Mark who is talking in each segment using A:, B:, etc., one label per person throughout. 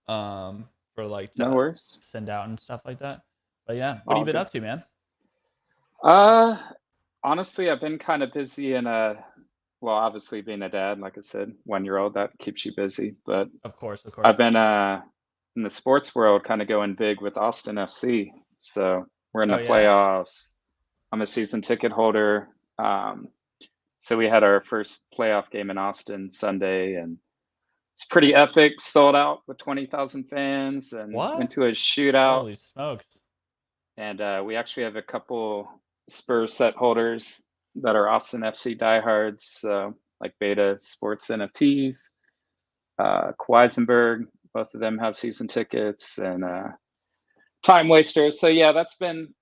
A: for like
B: No
A: to
B: worries.
A: send out and stuff like that. But yeah, what have
B: All
A: you been
B: good.
A: up to, man?
B: Uh, Honestly, I've been kind of busy well, obviously being a dad, like I said, 1 year old, that keeps you busy. But
A: Of course, of
B: I've
A: course.
B: been in the sports world kind of going big with Austin FC. So we're in
A: Oh
B: the
A: yeah.
B: playoffs. I'm a season ticket holder. So we had our first playoff game in Austin Sunday, and it's pretty epic, sold out with 20,000 fans and went
A: What?
B: to a shootout.
A: Holy smokes.
B: And we actually have a couple Spurs set holders that are Austin FC diehards, so like Beta Sports NFTs, Kweissenberg, both of them have season tickets, and Time Wasters. So yeah, that's
A: It's
B: been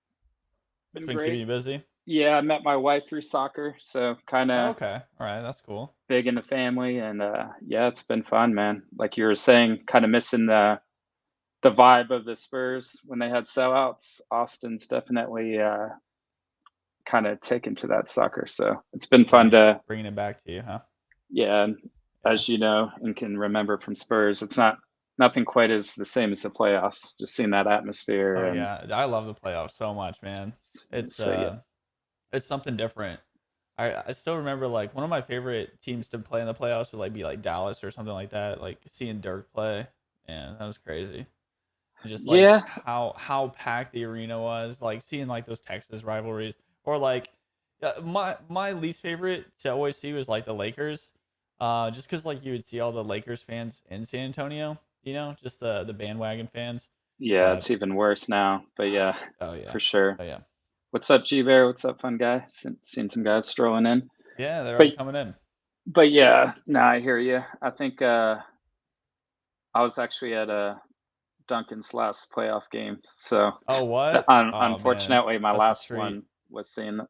A: been keeping
B: great.
A: you busy.
B: Yeah, I met my wife through soccer, so kind
A: Oh,
B: of
A: okay. All right, that's cool.
B: big in the family, and yeah, it's been fun, man. Like you were saying, kind of missing the vibe of the Spurs when they had sellouts. Austin's definitely kind of taken to that soccer. So it's been fun to,
A: Bringing it back to you, huh?
B: yeah, and
A: Yeah.
B: as you know and can remember from Spurs, it's nothing quite as the same as the playoffs. Just seeing that
A: Oh
B: atmosphere and
A: yeah, I love the playoffs so much, man. It's
B: so yeah,
A: uh, it's something different. I still remember like one of my favorite teams to play in the playoffs would like be like Dallas or something like that. Like seeing Dirk play, man, that was crazy. Just like
B: yeah,
A: how packed the arena was, like seeing like those Texas rivalries, or like my least favorite to always see was like the Lakers, just because like you would see all the Lakers fans in San Antonio, just the bandwagon fans.
B: yeah.
A: But
B: It's even worse now, but yeah,
A: oh yeah,
B: for sure.
A: oh yeah,
B: What's up, G Bear? What's up, fun guy? Seen some guys strolling in,
A: yeah, they're
B: but
A: already coming in.
B: yeah, no, I hear you. I think I was actually at Duncan's last playoff game. So,
A: Oh what? Oh man,
B: unfortunately, my
A: that's a
B: last
A: treat.
B: one was seeing.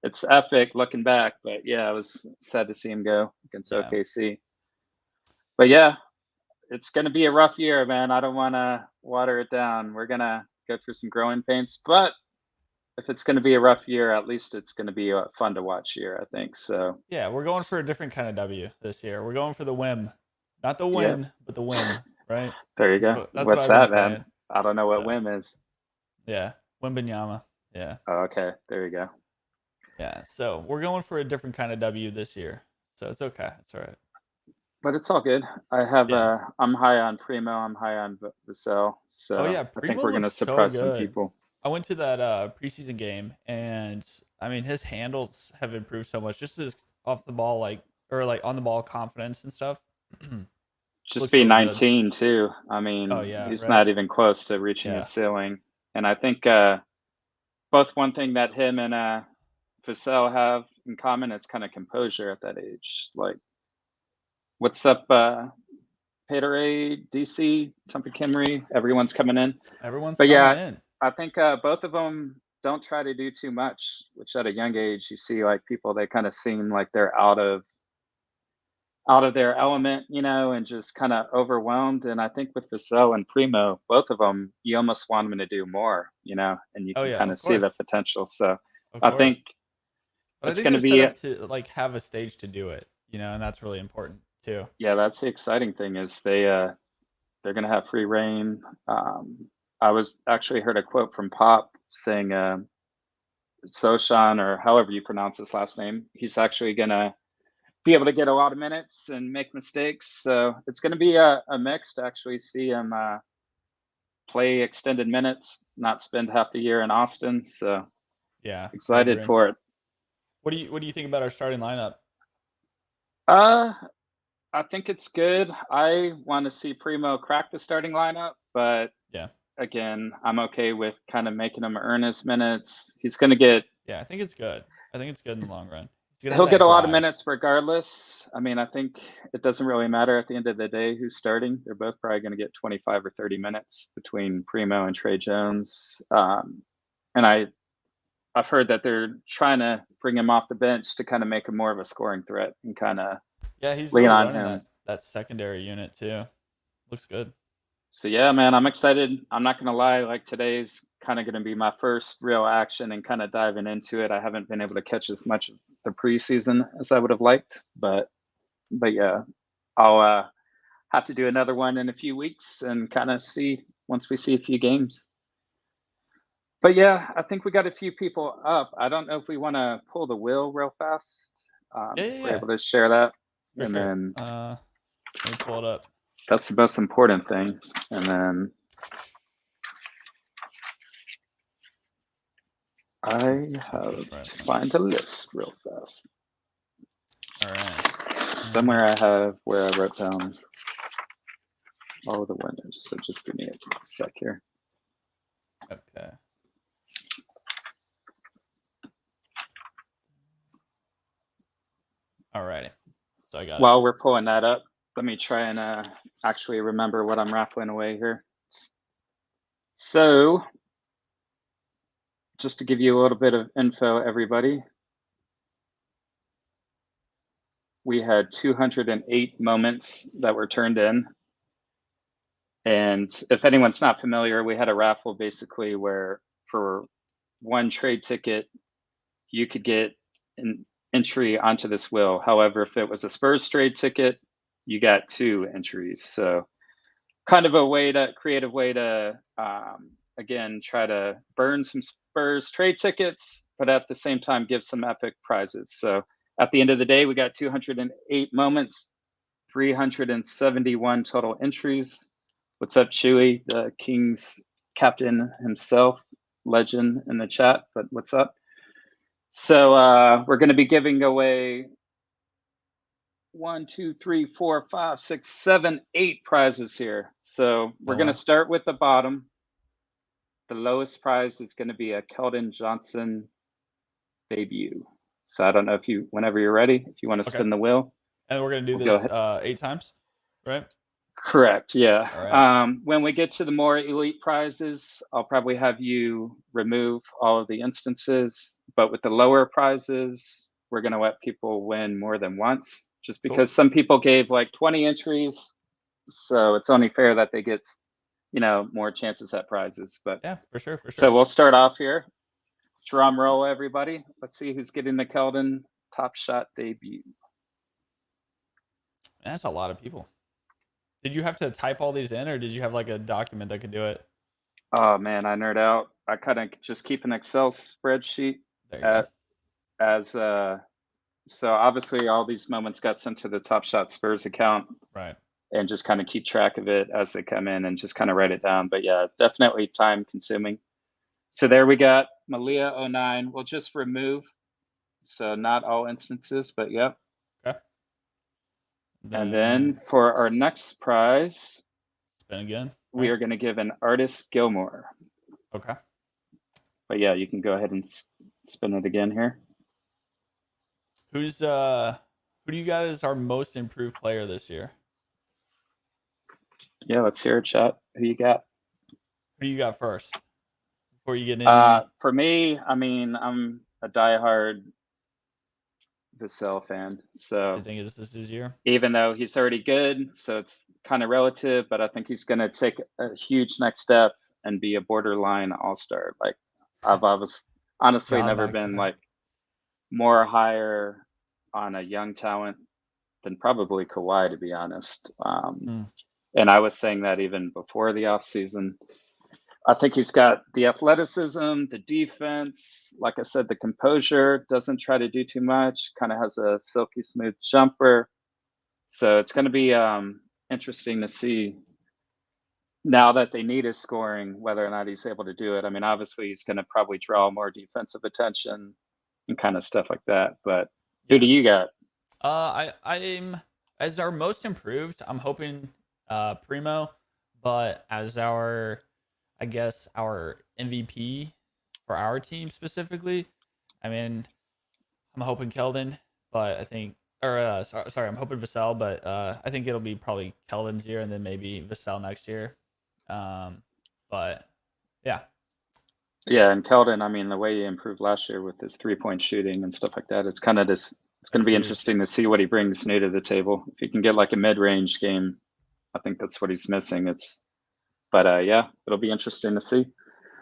B: It's epic looking back, but yeah, I was sad to see him go against
A: Yeah,
B: OKC. But yeah, it's going to be a rough year, man. I don't want to water it down. We're going to go through some growing pains, but if it's going to be a rough year, at least it's going to be a fun to watch year, I think. So,
A: yeah, we're going for a different kind of W this year. We're going for the whim, not the
B: yeah,
A: win, but the whim, right?
B: there you
A: That's
B: go.
A: what that's what
B: What's
A: I've been
B: that, man?
A: saying.
B: I don't know what
A: So
B: whim is.
A: yeah, Wimbenyama. Yeah,
B: Oh, okay, there you go.
A: yeah. So we're going for a different kind of W this year. So it's okay. It's all right.
B: But it's all good.
A: Yeah.
B: I'm high on Primo, I'm high on Vassell,
A: Oh
B: so
A: yeah,
B: I think
A: Primo
B: we're gonna
A: looks so
B: surprise some
A: good.
B: people.
A: I went to that preseason game, and I mean his handles have improved so much. Just his off the ball, like or like on the ball confidence and stuff.
B: Just
A: Looks
B: being
A: really good.
B: 19 too. I
A: Oh
B: mean,
A: yeah,
B: he's
A: right.
B: not even close to reaching his
A: Yeah.
B: ceiling. And I think both one thing that him and Vassell have in common is kind of composure at that age. Like, what's up, Haterade, DC, Tumpy Kimry, everyone's coming in.
A: Everyone's
B: But
A: coming
B: yeah,
A: in.
B: I think both of them don't try to do too much, which at a young age you see like people they kind of seem like they're out of their element, and just kind of overwhelmed. And I think with Vassell and Primo, both of them, you almost want them to do more, and you
A: Oh
B: can
A: yeah,
B: kind
A: of
B: of see the
A: course,
B: potential. So
A: of
B: I think
A: course. But I
B: it's
A: think
B: going to
A: they're set
B: be,
A: up to like have a stage to do it, and that's really important too.
B: yeah, that's the exciting thing is they're going to have free reign. I was actually heard a quote from Pop saying, Soshan, or however you pronounce his last name, he's actually going to be able to get a lot of minutes and make mistakes. So it's going to be a mix to actually see him play extended minutes, not spend half the year in Austin. So
A: Yeah, I
B: excited
A: agree.
B: for it.
A: What do you think about our starting lineup?
B: Uh, I think it's good. I want to see Primo crack the starting lineup, but
A: Yeah,
B: again, I'm okay with kind of making him earn his minutes. He's going to get
A: yeah, I think it's good. I think it's good in the long run. He's gonna have
B: he'll
A: that
B: get a lot of
A: drive.
B: minutes regardless. I mean, I think it doesn't really matter at the end of the day who's starting. They're both probably going to get 25 or 30 minutes between Primo and Trey Jones. And I've heard that they're trying to bring him off the bench to kind of make him more of a scoring threat and kind of
A: Yeah, he's
B: lean
A: really
B: on
A: running
B: him.
A: that secondary unit too. Looks good.
B: So yeah, man, I'm excited. I'm not gonna lie, like today's kind of gonna be my first real action and kind of diving into it. I haven't been able to catch as much of the preseason as I would have liked, but yeah, I'll have to do another one in a few weeks and kind of see once we see a few games. But yeah, I think we got a few people up. I don't know if we want to pull the wheel real fast.
A: Yeah,
B: If we're able to share that,
A: for
B: and
A: sure.
B: then
A: Let me pull it up.
B: that's the most important thing. And then I have to find a list real fast.
A: All right.
B: Somewhere I have where I wrote down all the winners. So just give me a sec here.
A: Okay. All righty. So I got
B: While we're pulling that up, let me try and actually remember what I'm raffling away here. So just to give you a little bit of info, everybody, we had 208 moments that were turned in. And if anyone's not familiar, we had a raffle basically where for one trade ticket, you could get an entry onto this wheel. However, if it was a Spurs trade ticket, you got 2 entries. So kind of a way to creative way to, again, try to burn some Spurs trade tickets, but at the same time, give some epic prizes. So at the end of the day, we got 208 moments, 371 total entries. What's up, Chewy, the Kings captain himself, legend in the chat, but what's up? So we're going to be giving away 1, 2, 3, 4, 5, 6, 7, 8 prizes here. So we're going to start with the bottom. The lowest prize is going to be a Keldon Johnson debut. So I don't know if you, whenever you're ready, if you want to spin the wheel.
A: And we're going to do this 8 times, right?
B: Correct, yeah.
A: All right.
B: When we get to the more elite prizes, I'll probably have you remove all of the instances. But with the lower prizes, we're going to let people win more than once, just because some people gave like 20 entries. So it's only fair that they get, you know, more chances at prizes. But
A: yeah, for sure.
B: So we'll start off here. Drum roll, everybody. Let's see who's getting the Keldon TopShot debut.
A: That's a lot of people. Did you have to type all these in, or did you have like a document that could do it?
B: Oh man, I nerd out. I kind of just keep an Excel spreadsheet so obviously all these moments got sent to the TopShot Spurs account,
A: right?
B: And just kind of keep track of it as they come in and just kind of write it down. But yeah, definitely time consuming. So there we got Malia09. We'll just remove, so not all instances, but yep.
A: Okay.
B: And then for our next prize,
A: spin again.
B: We are going to give an Artist Gilmore.
A: Okay.
B: But yeah, you can go ahead and spin it again here.
A: Who do you got as our most improved player this year?
B: Yeah, let's hear it, chat. Who you got?
A: Who you got first? Before you get any...
B: For me, I mean, I'm a diehard Vassell fan. So
A: I think this is his year.
B: Even though he's already good, so it's kind of relative, but I think he's going to take a huge next step and be a borderline all-star. Like I've honestly never been like more higher on a young talent than probably Kawhi, to be honest. And I was saying that even before the offseason. I think he's got the athleticism, the defense, like I said, the composure, doesn't try to do too much, kind of has a silky smooth jumper. So it's going to be interesting to see now that they need his scoring, whether or not he's able to do it. I mean, obviously he's going to probably draw more defensive attention and kind of stuff like that. But who do you got?
A: I'm as our most improved, I'm hoping Primo, but as our MVP for our team specifically, I mean, I'm hoping Keldon, but I think, sorry, I'm hoping Vassell, but I think it'll be probably Keldon's year and then maybe Vassell next year. But yeah.
B: Yeah, and Keldon, I mean, the way he improved last year with his 3-point shooting and stuff like that, it's kind of just, it's going to be interesting to see what he brings new to the table. If he can get like a mid-range game, I think that's what he's missing. But yeah, it'll be interesting to see.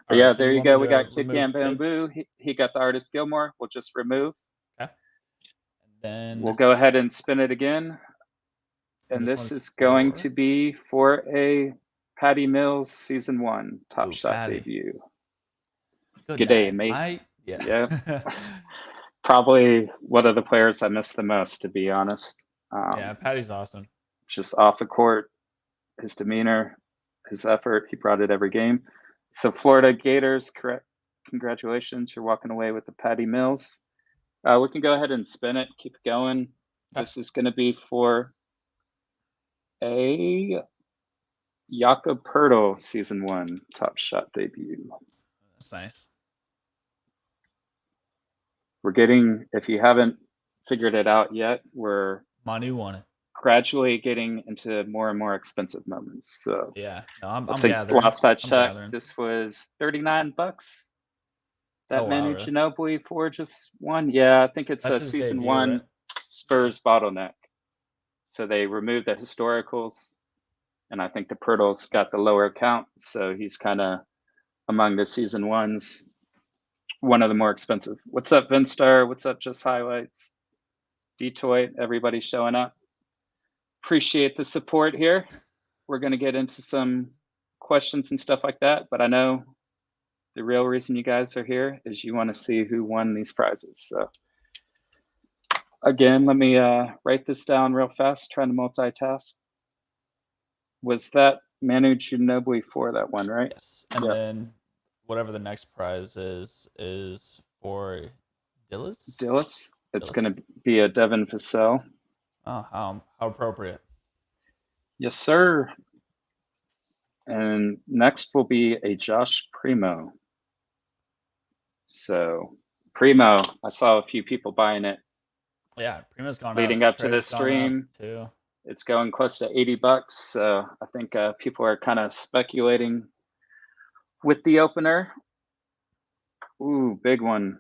B: But yeah, there you go. We got Kick and Bamboo. He got the Artist Gilmore. We'll just remove.
A: Okay. And then
B: we'll go ahead and spin it again. And this
A: one's
B: is going
A: for
B: to be for a Patty Mills Season 1 Top
A: ooh,
B: Shot
A: Patty.
B: debut.
A: Good
B: G'day,
A: day.
B: mate.
A: Yeah.
B: Yep. Probably one of the players I miss the most, to be honest.
A: Yeah, Patty's awesome.
B: Just off the court, his demeanor, his effort, he brought it every game. So Florida Gators, correct. Congratulations, you're walking away with the Patty Mills. We can go ahead and spin it, keep it going. This is going to be for a Jakob Pertl Season 1 Top Shot debut.
A: That's nice.
B: We're getting, if you haven't figured it out yet, we're
A: Manu won it.
B: gradually getting into more and more expensive moments. So
A: yeah, no, I'm
B: I think
A: gathering.
B: last I checked, this was $39. That Manu
A: really?
B: Ginobili for just one. Yeah, I think it's
A: That's
B: a
A: his
B: Season
A: debut,
B: 1
A: right?
B: Spurs bottleneck. So they removed the historicals, and I think the Pirtles got the lower count. So he's kind of among the Season 1s, one of the more expensive. What's up, Vinstar? What's up, Just Highlights? Detroit, everybody showing up. Appreciate the support here. We're going to get into some questions and stuff like that, but I know the real reason you guys are here is you want to see who won these prizes. So again, let me write this down real fast, trying to multitask. Was that Manu Ginobili for that one, right?
A: Yes. And then whatever the next prize is for Dillis?
B: Dillis. It's going to be a Devin Vassell.
A: Oh, how appropriate.
B: Yes, sir. And next will be a Josh Primo. So Primo, I saw a few people buying it.
A: Yeah, Primo's gone
B: leading up to this stream
A: too.
B: It's going close to $80. So I think people are kind of speculating with the opener. Ooh, big one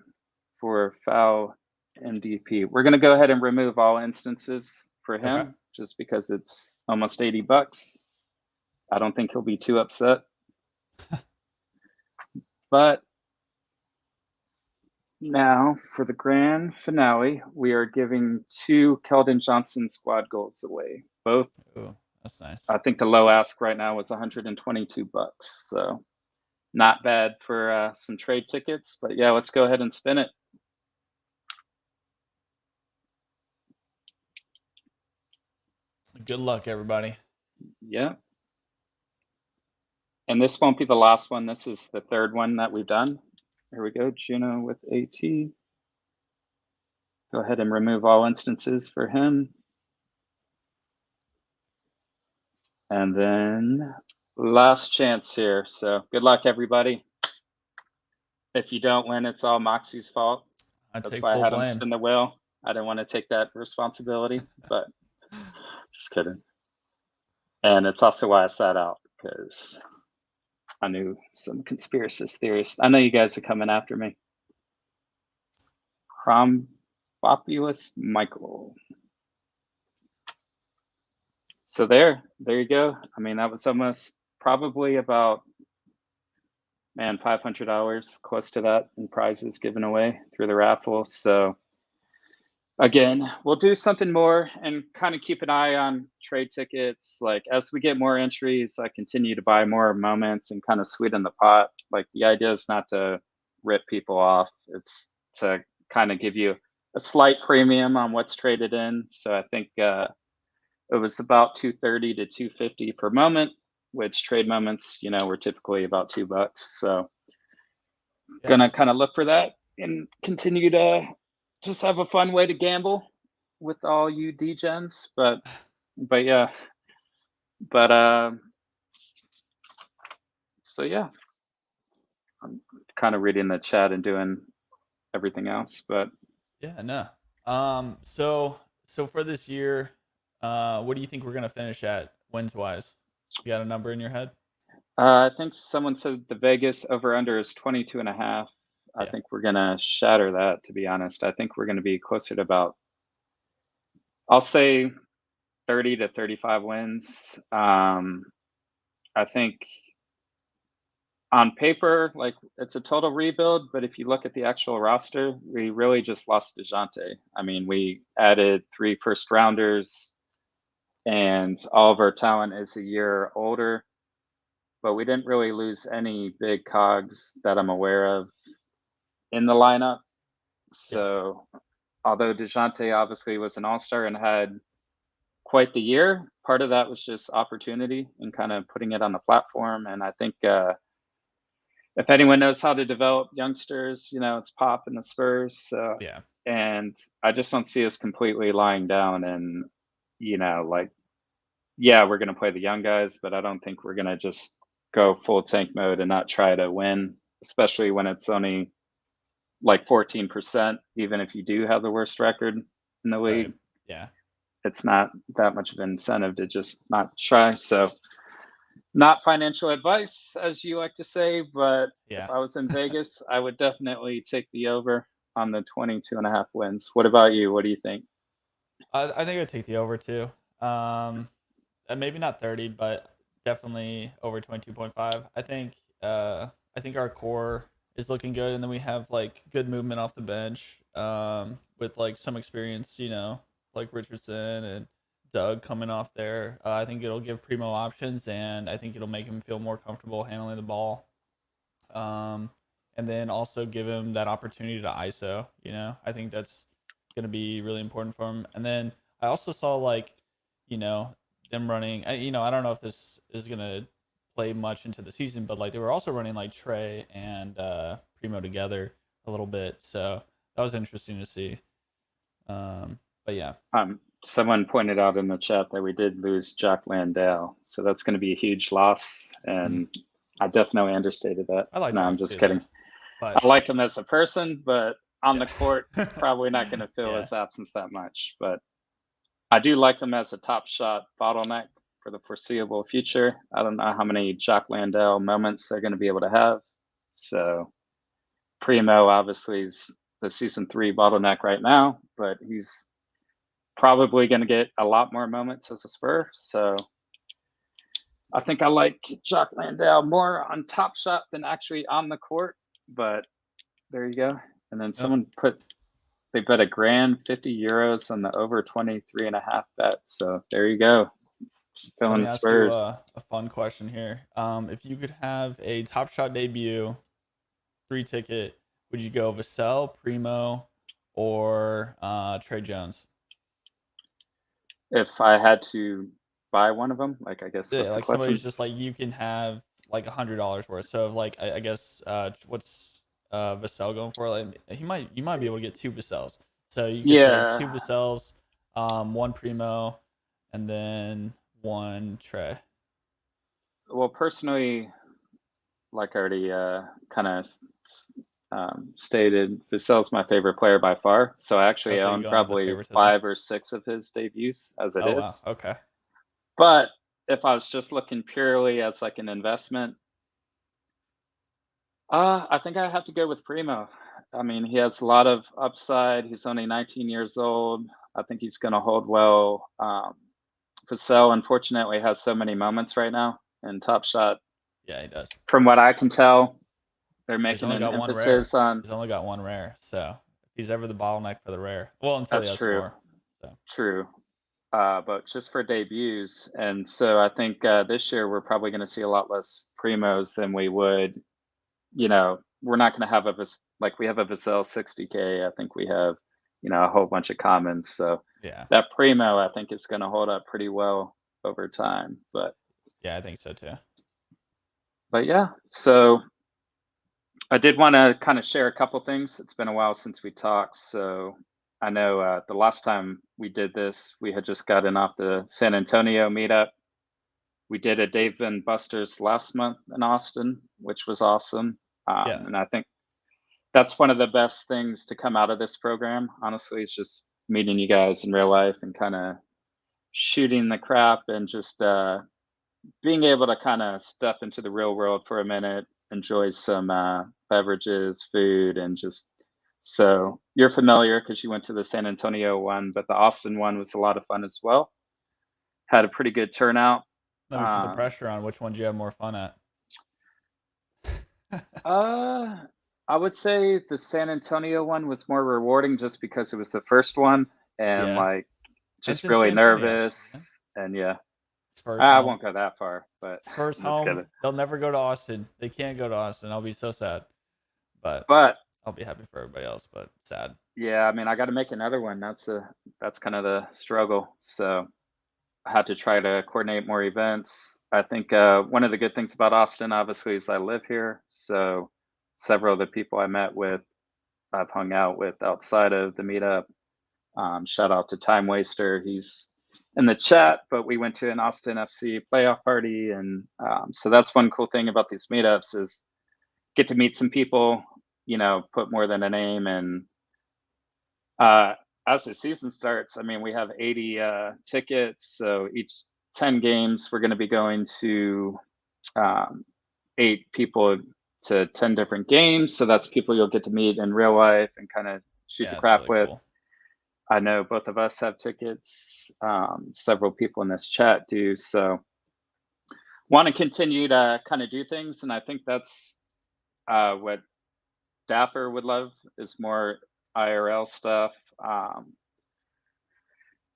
B: for foul MDP. We're going to go ahead and remove all instances for him just because it's almost $80. I don't think he'll be too upset. But now for the grand finale, we are giving 2 Keldon Johnson squad goals away. Both.
A: Ooh, that's nice.
B: I think the low ask right now was $122. So not bad for some trade tickets. But yeah, let's go ahead and spin it.
A: Good luck, everybody.
B: Yeah. And this won't be the last one. This is the third one that we've done. Here we go, Juno with AT. Go ahead and remove all instances for him. And then last chance here. So good luck, everybody. If you don't win, it's all Moxie's fault. That's why I had him spin the wheel. I didn't want to take that responsibility, but just kidding. And it's also why I sat out, because I knew some conspiracist theorists. I know you guys are coming after me. Crumbopulous Michael. So there you go. I mean, that was almost probably about, man, $500, close to that in prizes given away through the raffle. So again, we'll do something more and kind of keep an eye on trade tickets. Like as we get more entries, I continue to buy more moments and kind of sweeten the pot. Like the idea is not to rip people off. It's to kind of give you a slight premium on what's traded in. So I think it was about $230 to $250 per moment, which trade moments, were typically about $2. So gonna kind of look for that and continue to just have a fun way to gamble with all you degens. But yeah, so yeah, I'm kind of reading the chat and doing everything else, but
A: yeah, no. So for this year, what do you think we're gonna finish at wins wise? You got a number in your head?
B: I think someone said the Vegas over under is 22.5. I think we're gonna shatter that, to be honest. I think we're gonna be closer to about, I'll say 30 to 35 wins. I think on paper, like it's a total rebuild, but if you look at the actual roster, we really just lost DeJounte. I mean, we added 3 first rounders, and all of our talent is a year older, but we didn't really lose any big cogs that I'm aware of in the lineup.
A: Yeah.
B: So, although DeJounte obviously was an all-star and had quite the year, part of that was just opportunity and kind of putting it on the platform. And I think if anyone knows how to develop youngsters, it's Pop and the Spurs. So,
A: Yeah.
B: and I just don't see us completely lying down and, like, yeah, we're going to play the young guys, but I don't think we're going to just go full tank mode and not try to win, especially when it's only like 14%, even if you do have the worst record in the
A: Right.
B: league.
A: Yeah.
B: It's not that much of an incentive to just not try. So, not financial advice, as you like to say, but if
A: Yeah.
B: I was in Vegas, I would definitely take the over on the 22.5 wins. What about you? What do you think?
A: I think I'd take the over too. Maybe not 30, but definitely over 22.5. I think our core is looking good, and then we have like good movement off the bench. With like some experience, like Richardson and Doug coming off there. I think it'll give Primo options, and I think it'll make him feel more comfortable handling the ball. Um, and then also give him that opportunity to ISO. I think that's going to be really important for him. And then I also saw like, you know, them running. I don't know if this is going to play much into the season, but like they were also running like Trey and Primo together a little bit. So that was interesting to see. But yeah,
B: Someone pointed out in the chat that we did lose Jack Landale, so that's going to be a huge loss, and I definitely understated that.
A: I like
B: No, I'm
A: Jack
B: just
A: too,
B: kidding.
A: though. But
B: I like him as a person, but on the court,
A: yeah,
B: probably not going to feel
A: yeah,
B: his absence that much. But I do like him as a top shot bottleneck for the foreseeable future. I don't know how many Jack Landale moments they're going to be able to have. So Primo obviously is the season 3 bottleneck right now, but he's probably going to get a lot more moments as a Spur. So I think I like Jack Landale more on Top Shot than actually on the court. But there you go. And then
A: yep.
B: someone they bet a grand 50 euros on the over 23.5 bet. So there you go.
A: Let
B: Filling
A: me
B: the
A: ask you
B: Spurs.
A: a fun question here. If you could have a Top Shot debut, 3 ticket, would you go Vassell, Primo, or Trey Jones?
B: If I had to buy one of them, like, I guess
A: Yeah,
B: what's the
A: like somebody's
B: question?
A: just like you can have like $100 worth. So like I guess what's Vassell going for? Like you might be able to get 2 Vassells. So you could say
B: Yeah.
A: 2 Vasells, 1 Primo, and then 1 Trey.
B: Well, personally, like I already kind of stated, Vassell's my favorite player by far. So I
A: Oh,
B: actually
A: so you're
B: own
A: going with the
B: probably
A: favoritism.
B: 5 or 6 of his debuts as it
A: Oh wow.
B: is.
A: Okay.
B: But if I was just looking purely as like an investment, I think I have to go with Primo. I mean, he has a lot of upside. He's only 19 years old. I think he's going to hold well. Vassell, unfortunately, has so many moments right now in Top Shot.
A: Yeah, he does.
B: From what I can tell, they're
A: He's
B: making
A: only
B: an
A: got 1 rare.
B: emphasis on.
A: He's only got 1 rare. So if he's ever the bottleneck for the rare, well, until he
B: That's
A: has
B: true.
A: more. So
B: True. But just for debuts. And so I think this year we're probably going to see a lot less Primos than we would. We're not going to have like we have a Vassell 60K. I think we have, a whole bunch of commons. So
A: yeah,
B: that Primo, I think, is going to hold up pretty well over time.
A: yeah, I think so too.
B: But yeah, so I did want to kind of share a couple things. It's been a while since we talked. So I know the last time we did this, we had just gotten off the San Antonio meetup. We did a Dave and Buster's last month in Austin, which was awesome.
A: Yeah,
B: And I think that's one of the best things to come out of this program. Honestly, it's just meeting you guys in real life and kind of shooting the crap and just being able to kind of step into the real world for a minute, enjoy some beverages, food, and just so you're familiar because you went to the San Antonio one, but the Austin one was a lot of fun as well. Had a pretty good turnout.
A: let me put the
B: Um,
A: pressure on. Which one do you have more fun at?
B: uh, I would say the San Antonio one was more rewarding just because it was the first one and
A: Yeah,
B: like
A: and it's
B: just
A: in
B: really
A: San Antonio,
B: nervous.
A: man.
B: And yeah,
A: Spurs
B: I
A: home.
B: won't go that far, but
A: Spurs
B: I'm just
A: home.
B: kidding.
A: They'll never go to Austin. They can't go to Austin. I'll be so sad. But
B: But
A: I'll be happy for everybody else, but sad.
B: yeah, I mean, I got to make another one. That's kind of the struggle. So I had to try to coordinate more events. I think one of the good things about Austin, obviously, is I live here. So several of the people I met with, I've hung out with outside of the meetup. Shout out to Time Waster. He's in the chat, but we went to an Austin FC playoff party. And so that's one cool thing about these meetups is get to meet some people, put more than a name. And as the season starts, I mean, we have 80 tickets. So each 10 games, we're going to be going to 8 people to 10 different games. So that's people you'll get to meet in real life and kind of shoot the
A: Yeah, it's
B: crap
A: really
B: with.
A: cool.
B: I know both of us have tickets. Several people in this chat do. So want to continue to kind of do things. And I think that's what Dapper would love is more IRL stuff.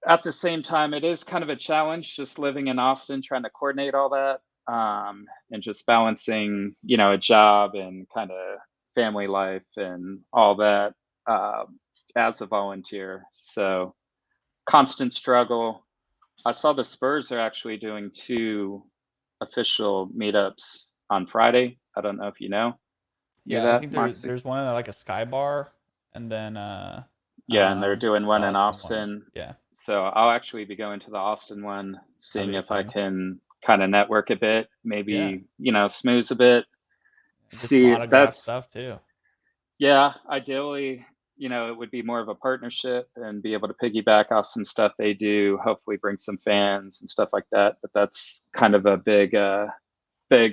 B: At the same time, it is kind of a challenge just living in Austin, trying to coordinate all that, and just balancing, a job and kind of family life and all that uh, as a volunteer. So constant struggle. I saw the Spurs are actually doing 2 official meetups on Friday. I don't know if you knew
A: Yeah, I
B: that,
A: think
B: Moxie.
A: there's one at like a Sky Bar, and then
B: Yeah, and they're doing
A: the
B: one in
A: Austin one.
B: Austin.
A: Yeah,
B: So I'll actually be going to the Austin one,
A: that'd
B: seeing
A: be
B: if I
A: exciting.
B: can kind of network a bit,
A: Yeah,
B: maybe, smooth a bit.
A: get some
B: See,
A: autograph
B: that's,
A: stuff too.
B: yeah, ideally, it would be more of a partnership and be able to piggyback off some stuff they do, hopefully bring some fans and stuff like that. But that's kind of a big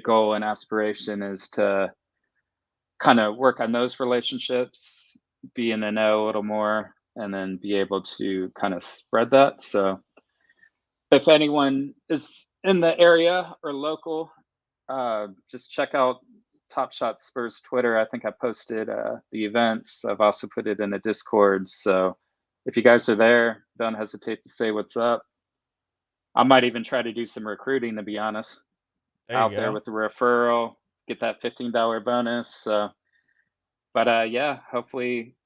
B: goal and aspiration is to kind of work on those relationships, be in the know a little more, and then be able to kind of spread that. So if anyone is in the area or local, just check out TopShot Spurs Twitter. I think I posted the events. I've also put it in the Discord. So if you guys are there, don't hesitate to say what's up. I might even try to do some recruiting, to be honest,
A: There you
B: out there
A: go.
B: with the referral, get that $15 bonus. So, but yeah, hopefully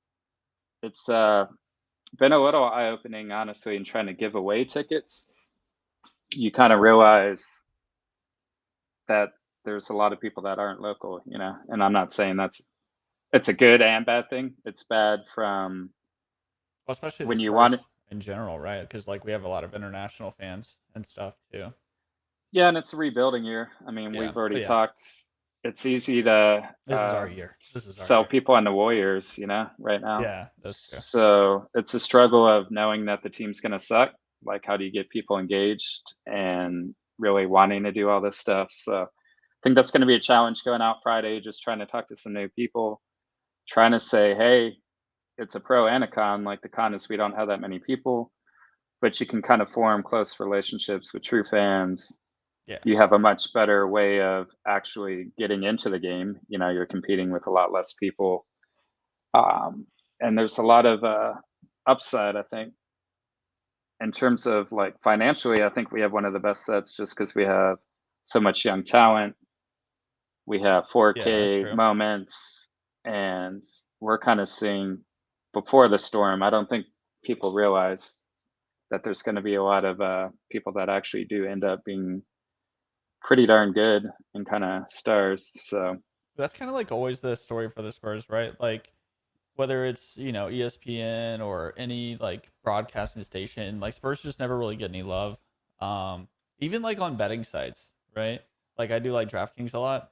B: it's been a little eye opening, honestly, in trying to give away tickets. You kind of realize that there's a lot of people that aren't local, and I'm not saying it's a good and bad thing. It's bad from
A: Well, especially the
B: when you want it.
A: Spurs in general, right? Because like we have a lot of international fans and stuff too.
B: Yeah, and it's a rebuilding year. I mean,
A: Yeah,
B: we've already
A: but yeah,
B: talked. It's easy to
A: this is our year. This is our
B: sell
A: year.
B: people on the Warriors, right now.
A: Yeah, that's true.
B: So it's a struggle of knowing that the team's going to suck. Like, how do you get people engaged and really wanting to do all this stuff? So I think that's going to be a challenge going out Friday, just trying to talk to some new people, trying to say, hey, it's a pro and a con. Like, the con is we don't have that many people, but you can kind of form close relationships with true fans.
A: Yeah,
B: You have a much better way of actually getting into the game. You're competing with a lot less people. And there's a lot of upside, I think, in terms of like financially. I think we have one of the best sets just because we have so much young talent. We have
A: yeah, that's
B: 4K
A: true.
B: moments, and we're kind of seeing before the storm. I don't think people realize that there's going to be a lot of people that actually do end up being pretty darn good and kind of stars. So
A: That's kind of like always the story for the Spurs, right? Like whether it's ESPN or any like broadcasting station, like Spurs just never really get any love. Even like on betting sites, right? Like I do like DraftKings a lot,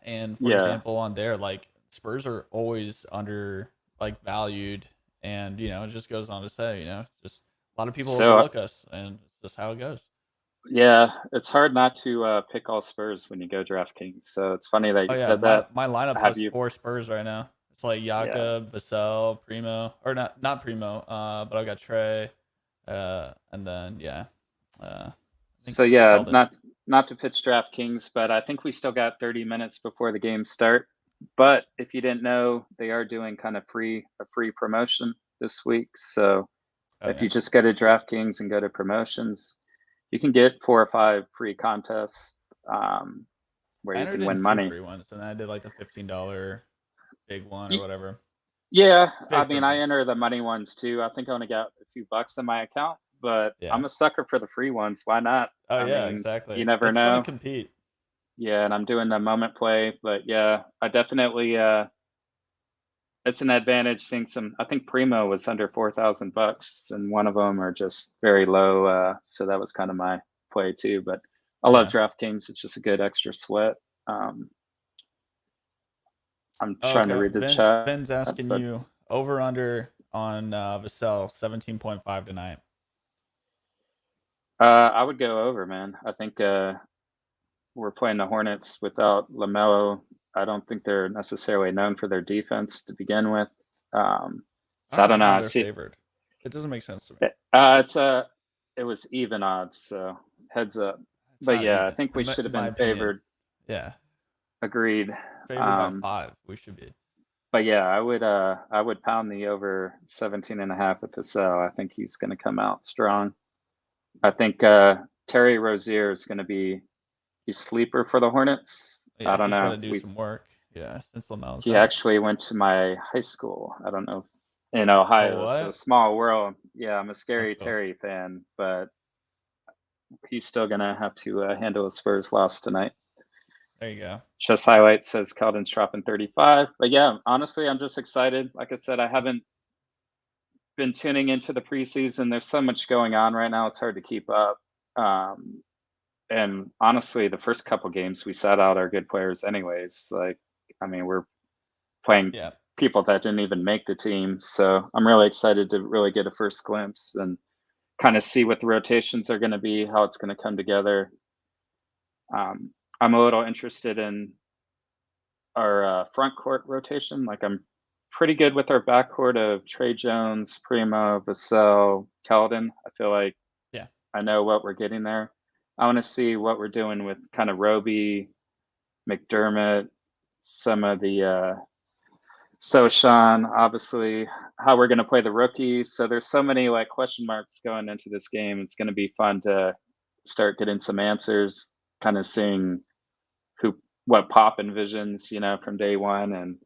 A: and for
B: yeah.
A: example, on there, like Spurs are always under like valued, and it just goes on to say, just a lot of people
B: So
A: overlook us, and it's just how it goes.
B: yeah, it's hard not to pick all Spurs when you go DraftKings. So it's funny that
A: Oh
B: you
A: yeah,
B: said
A: my
B: that.
A: my lineup
B: Have
A: has
B: you?
A: 4 Spurs right now. It's like
B: Yeah.
A: Yaka, Vassell, Primo, or not Primo. But I got Trey, and then yeah, I think
B: So yeah,
A: Keldon.
B: not to pitch DraftKings, but I think we still got 30 minutes before the games start. But if you didn't know, they are doing kind of a free promotion this week. So
A: Oh
B: if
A: yeah,
B: you just go to DraftKings and go to promotions, you can get 4 or 5 free contests where
A: I
B: you
A: entered
B: can
A: in
B: win
A: 2
B: money.
A: free ones, and then I did like the $15 big one or
B: Y-
A: whatever.
B: Yeah, I
A: Big for
B: mean, I
A: me.
B: enter the money ones too. I think I only got a few bucks in my account, but
A: Yeah.
B: I'm a sucker for the free ones. Why not?
A: Oh
B: I
A: yeah,
B: mean, you
A: exactly.
B: never
A: It's fun to
B: know.
A: compete.
B: Yeah, and I'm doing the moment play, but yeah, I definitely it's an advantage seeing some. I think Primo was under 4,000 bucks, and one of them are just very low. So that was kind of my play too. But I love
A: Yeah.
B: DraftKings. It's just a good extra sweat. I'm
A: Oh,
B: trying to
A: okay.
B: read the chat,
A: Vin's asking
B: but
A: you over under on Vassell 17.5 tonight.
B: I would go over, man. I think we're playing the Hornets without LaMelo. I don't think they're necessarily known for their defense to begin with.
A: I
B: So
A: don't
B: I
A: know
B: don't know.
A: how
B: I
A: they're
B: see.
A: favored. It doesn't make sense to me.
B: It was even odds, so heads up.
A: It's
B: But
A: not
B: yeah, I
A: even,
B: think we should
A: in
B: have
A: my
B: been
A: opinion.
B: favored.
A: Yeah,
B: Agreed.
A: favored by 5. We should be.
B: But yeah, I would pound the over 17 and a half with Vassell. I think he's going to come out strong. I think Terry Rozier is going to be a sleeper for the Hornets. I
A: Yeah,
B: don't
A: he's got
B: know.
A: to do some work. Yeah, since Lamel's
B: He
A: out.
B: actually went to my high school. I don't know, in
A: Oh,
B: Ohio. So
A: what?
B: small world. Yeah, I'm a
A: That's
B: scary
A: cool.
B: Terry fan, but he's still going to have to handle a Spurs loss tonight.
A: There you go.
B: Just highlight says Keldon's dropping 35. But yeah, honestly, I'm just excited. Like I said, I haven't been tuning into the preseason. There's so much going on right now. It's hard to keep up. Um, and honestly, the first couple games we sat out our good players anyways. Like, I mean, we're playing
A: Yeah.
B: people that didn't even make the team. So I'm really excited to really get a first glimpse and kind of see what the rotations are going to be, how it's going to come together. I'm a little interested in our front court rotation. Like I'm pretty good with our backcourt of Trey Jones, Primo, Vassell, Keldon. I feel like
A: Yeah.
B: I know what we're getting there. I want to see what we're doing with kind of Roby, McDermott, some of the so Sean, obviously, how we're going to play the rookies. So there's so many like question marks going into this game. It's going to be fun to start getting some answers, kind of seeing who what Pop envisions, from day one. And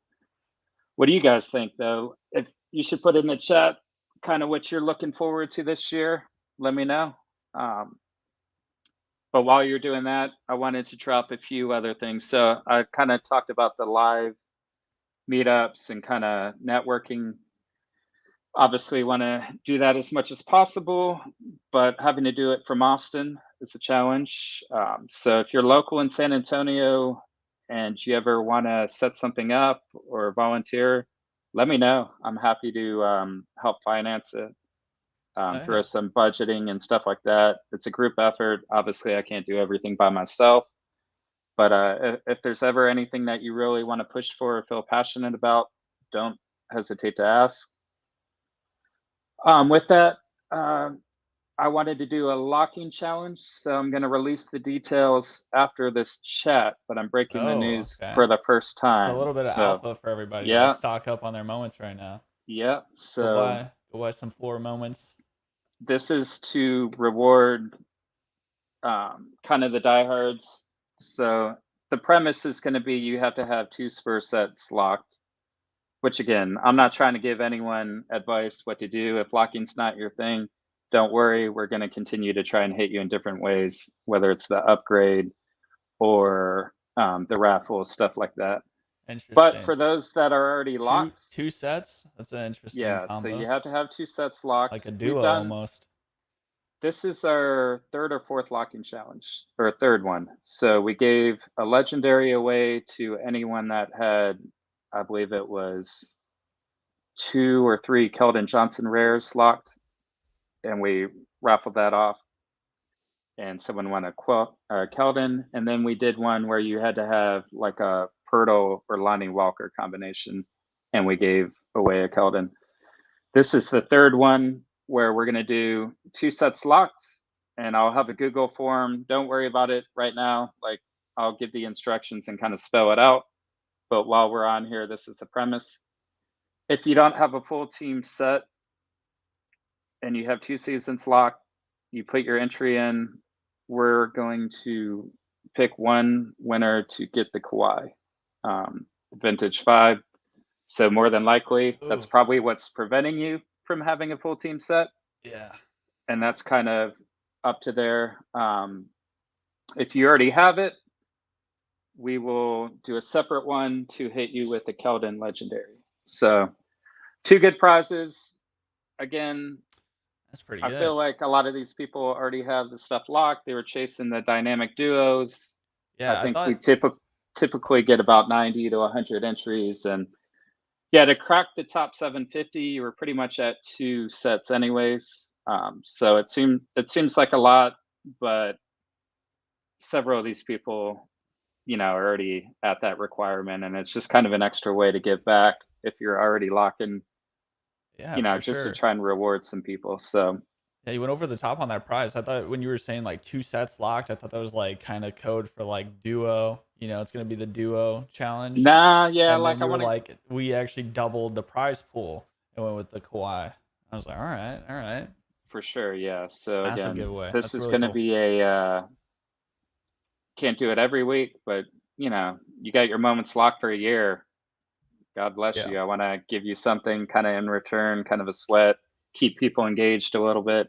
B: what do you guys think, though? If you should put in the chat, kind of what you're looking forward to this year, let me know. Um, but while you're doing that, I wanted to drop a few other things. So I kind of talked about the live meetups and kind of networking. Obviously, want to do that as much as possible, but having to do it from Austin is a challenge. So if you're local in San Antonio and you ever want to set something up or volunteer, let me know. I'm happy to help finance it,
A: Oh,
B: throw
A: yeah.
B: some budgeting and stuff like that. It's a group effort. Obviously, I can't do everything by myself, but if there's ever anything that you really want to push for or feel passionate about, don't hesitate to ask. With that, I wanted to do a locking challenge, so I'm going to release the details after this chat, but I'm breaking the
A: Oh,
B: news
A: okay.
B: for the first
A: So a
B: time.
A: little bit of
B: So,
A: alpha for everybody to like
B: yeah,
A: stock up on their moments right now.
B: yeah.
A: Go
B: So,
A: buy, go buy some floor moments.
B: this is to reward kind of the diehards. So, the premise is going to be you have to have 2 Spurs sets locked, which again, I'm not trying to give anyone advice what to do. If locking's not your thing, don't worry. We're going to continue to try and hit you in different ways, whether it's the upgrade or the raffle, stuff like that. But
A: Interesting.
B: for those that are already
A: Two
B: locked,
A: two sets. That's an interesting
B: yeah, so you
A: combo.
B: have to have 2 sets locked.
A: Like a
B: We've
A: duo
B: done
A: almost.
B: this is our third or fourth locking challenge, or third one. So we gave a legendary away to anyone that had, I believe it was 2 or 3 Keldon Johnson rares locked, and we raffled that off. And someone won a Keldon, and then we did one where you had to have like a Pirtle or Lonnie Walker combination, and we gave away a Keldon. This is the third one where we're going to do 2 sets locked, and I'll have a Google form. Don't worry about it right now. Like I'll give the instructions and kind of spell it out. But while we're on here, this is the premise. If you don't have a full team set and you have 2 seasons locked, you put your entry in. we're going to pick one winner to get the Kawhi Vintage 5. So more than likely, that's
A: Ooh,
B: probably what's preventing you from having a full team set.
A: yeah.
B: And that's kind of up to there. If you already have it, we will do a separate one to hit you with the Keldon Legendary. So 2 good prizes. Again,
A: That's pretty
B: I
A: good.
B: feel like a lot of these people already have the stuff locked. They were chasing the dynamic duos. I
A: Yeah, I
B: think we
A: thought.
B: typically get about 90 to 100 entries. And yeah, to crack the top 750, you were pretty much at 2 sets anyways. So it seems like a lot, but several of these people, are already at that requirement, and it's just kind of an extra way to give back if you're already locking,
A: Yeah, for
B: just to
A: sure.
B: try and reward some people. So
A: Yeah, you went over the top on that prize. I thought when you were saying like 2 sets locked, I thought that was like kind of code for like duo. It's gonna be the duo challenge.
B: nah, yeah,
A: And then
B: like I
A: you were
B: want to
A: like, we actually doubled the prize pool and went with the Kawhi. I was like, all right,
B: for sure, yeah. So
A: massive
B: again,
A: giveaway.
B: this
A: That's
B: is
A: really
B: going to
A: cool.
B: be a can't do it every week, but you got your moments locked for a year. God bless
A: Yeah,
B: you. I want to give you something kind of in return, kind of a sweat, keep people engaged a little bit.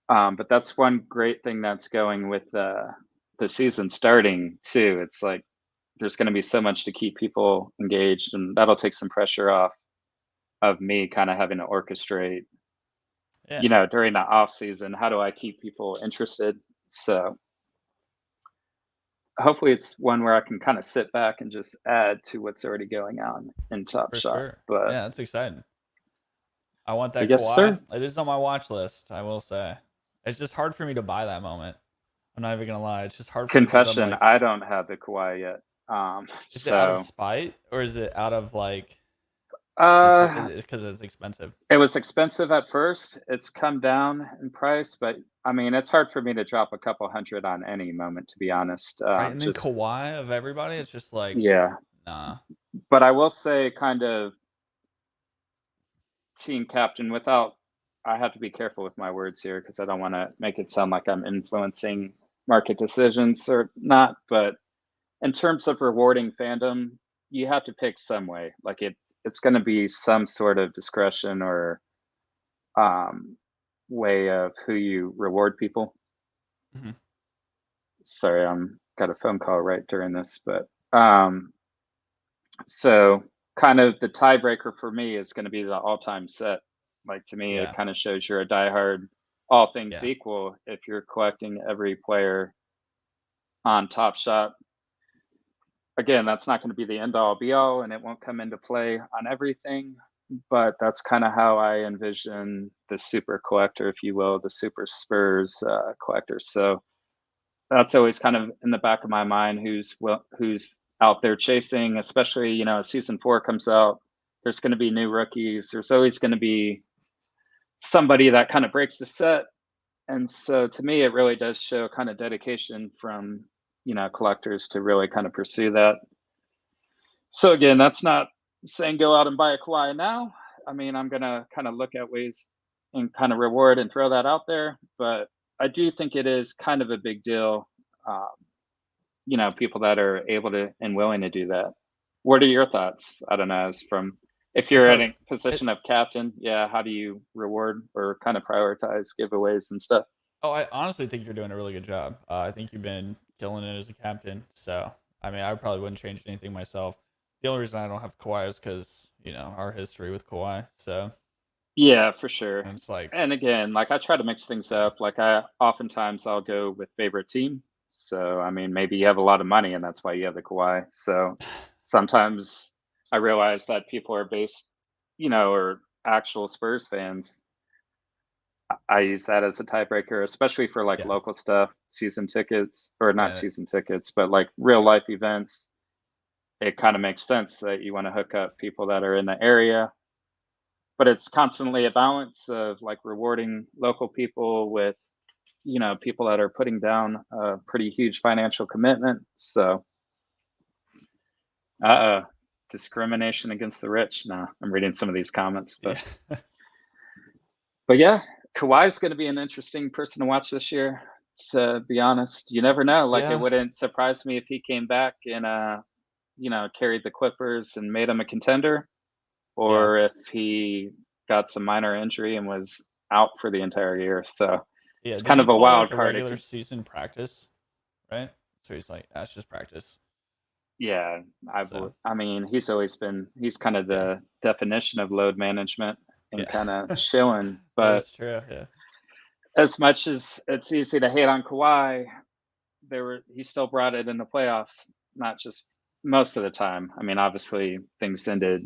B: But that's one great thing that's going with the season starting too. It's like there's going to be so much to keep people engaged, and that'll take some pressure off of me kind of having to orchestrate,
A: yeah,
B: during the off season. How do I keep people interested? So hopefully it's one where I can kind of sit back and just add to what's already going on in Top
A: for
B: Shot.
A: sure.
B: But
A: Yeah, that's exciting. I want that
B: yes,
A: Kawhi.
B: sir.
A: It is on my watch list. I will say, it's just hard for me to buy that moment. I'm not even gonna lie. It's just hard for me because I'm
B: Confession:
A: like,
B: I don't have the Kawhi yet.
A: is it out of
B: So
A: spite or is it out of like just
B: uh,
A: because it's expensive?
B: it was expensive at first. It's come down in price, but I mean, it's hard for me to drop a couple hundred on any moment, to be honest.
A: Right, and then
B: Just
A: Kawhi of everybody, it's just like,
B: yeah.
A: nah.
B: But I will say, kind of team captain without. I have to be careful with my words here because I don't want to make it sound like I'm influencing market decisions or not. But in terms of rewarding fandom, you have to pick some way. Like it's going to be some sort of discretion or um, way of who you reward people.
A: Mhm.
B: Sorry, I'm got a phone call right during this, but so kind of the tiebreaker for me is going to be the all-time set. Like to me, it
A: Yeah,
B: kind of shows you're a diehard, all things
A: yeah,
B: equal, if you're collecting every player on Top Shot. Again, that's not going to be the end all be all, and it won't come into play on everything. But that's kind of how I envision the super collector, if you will, the super Spurs collector. So that's always kind of in the back of my mind who's out there chasing, especially as season 4 comes out. There's going to be new rookies. There's always going to be somebody that kind of breaks the set, and so to me it really does show kind of dedication from collectors to really kind of pursue that. So again, that's not saying go out and buy a Kawhi now. I mean, I'm gonna kind of look at ways and kind of reward and throw that out there, but I do think it is kind of a big deal. Um, people that are able to and willing to do that. What are your thoughts? I don't know, as from if
A: it's
B: you're in
A: hard.
B: a position of captain, yeah, how do you reward or kind of prioritize giveaways and stuff?
A: Oh, I honestly think you're doing a really good job. I think you've been killing it as a captain. So, I mean, I probably wouldn't change anything myself. The only reason I don't have Kawhi is because our history with Kawhi. So,
B: Yeah, for sure.
A: and it's like,
B: And again, like I try to mix things
A: yeah,
B: up. Like I oftentimes I'll go with favorite team. So I mean, maybe you have a lot of money and that's why you have the Kawhi. So sometimes I realize that people are based, or actual Spurs fans. I use that as a tiebreaker, especially for like
A: yeah,
B: local stuff, season tickets, or not
A: yeah,
B: season tickets, but like real life events. It kind of makes sense that you want to hook up people that are in the area, but it's constantly a balance of like rewarding local people with people that are putting down a pretty huge financial commitment. So discrimination against the rich. No, I'm reading some of these comments,
A: yeah.
B: but yeah, Kawhi's going to be an interesting person to watch this year. to be honest. You never know. Like, it
A: Yeah,
B: wouldn't surprise me if he came back and, carried the Clippers and made them a contender,
A: yeah,
B: or if he got some minor injury and was out for the entire year. So
A: yeah.
B: it's
A: Didn't
B: kind
A: he
B: of a
A: call like
B: wild
A: the
B: card.
A: regular season practice, right? So he's like, that's just practice.
B: Yeah,
A: So
B: I mean, he's kind of
A: yeah,
B: the definition of load management and
A: yeah.
B: kind of chilling.
A: That
B: But
A: is true. Yeah,
B: as much as it's easy to hate on Kawhi, he still brought it in the playoffs, not just most of the time. I mean, obviously things ended